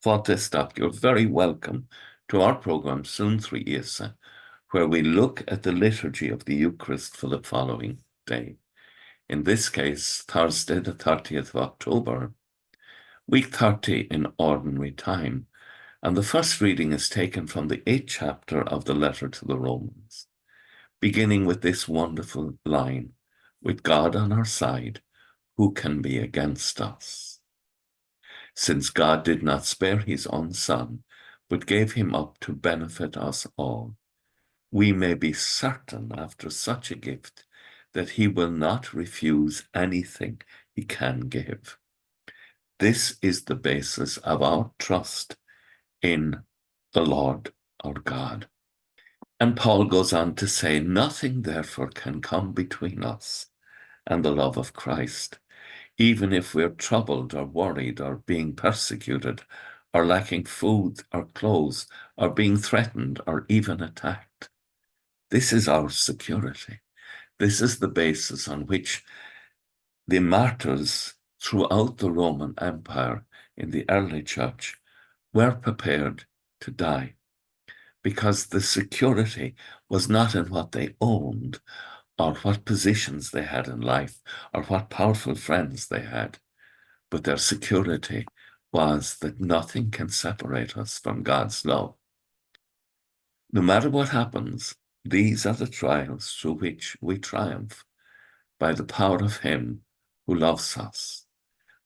Fáilte, you're very welcome to our program, Suantraí Íosa, where we look at the liturgy of the Eucharist for the following day. In this case, Thursday, the 30th of October, week 30 in ordinary time, and the first reading is taken from the 8th chapter of the letter to the Romans, beginning with this wonderful line, "With God on our side, who can be against us? Since God did not spare his own Son, but gave him up to benefit us all, we may be certain after such a gift that he will not refuse anything he can give. This is the basis of our trust in the Lord our God." And Paul goes on to say, "Nothing therefore can come between us and the love of Christ, even if we're troubled or worried or being persecuted or lacking food or clothes or being threatened or even attacked." This is our security. This is the basis on which the martyrs throughout the Roman Empire in the early church were prepared to die, because the security was not in what they owned or what positions they had in life or what powerful friends they had, but their security was that nothing can separate us from God's love. No matter what happens, these are the trials through which we triumph by the power of him who loves us.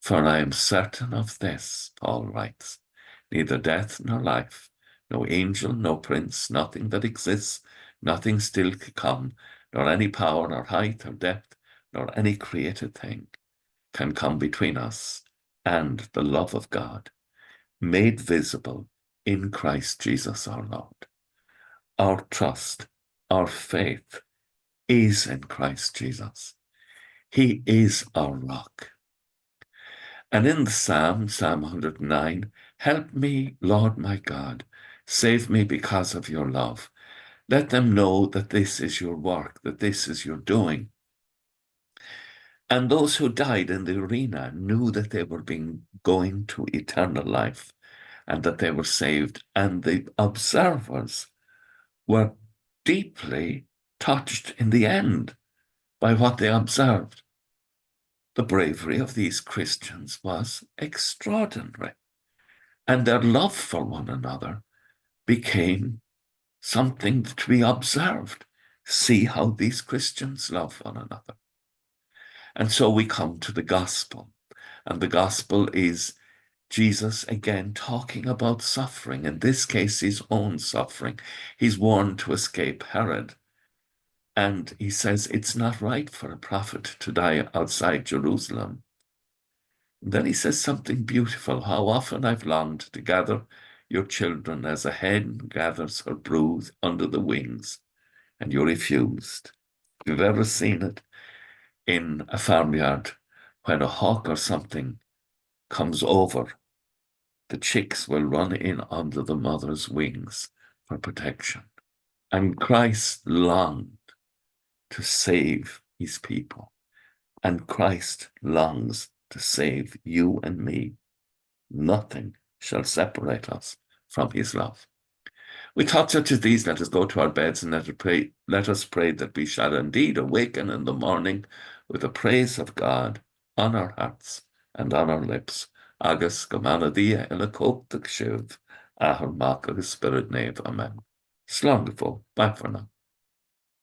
"For I am certain of this," Paul writes, "neither death nor life, no angel, no prince, nothing that exists, nothing still to come, nor any power, nor height, or depth, nor any created thing can come between us and the love of God, made visible in Christ Jesus our Lord." Our trust, our faith is in Christ Jesus. He is our rock. And in the Psalm 109, "Help me, Lord my God, save me because of your love. Let them know that this is your work, that this is your doing." And those who died in the arena knew that they were going to eternal life and that they were saved. And the observers were deeply touched in the end by what they observed. The bravery of these Christians was extraordinary, and their love for one another became something to be observed. See how these Christians love one another. And so we come to the gospel, and the gospel is Jesus again talking about suffering, in this case his own suffering. He's warned to escape Herod, and he says it's not right for a prophet to die outside Jerusalem. And then he says something beautiful: "How often I've longed to gather your children as a hen gathers her brood under the wings, and you refused." If you've ever seen it in a farmyard, when a hawk or something comes over, the chicks will run in under the mother's wings for protection. And Christ longed to save his people, and Christ longs to save you and me. Nothing shall separate us from his love. With thoughts such as these, let us go to our beds and let us pray that we shall indeed awaken in the morning with the praise of God on our hearts and on our lips. Agus go mana dia ila cóp de shiv, ahar mac agus spirit nave. Amen. Slán go fóg. Bye for now.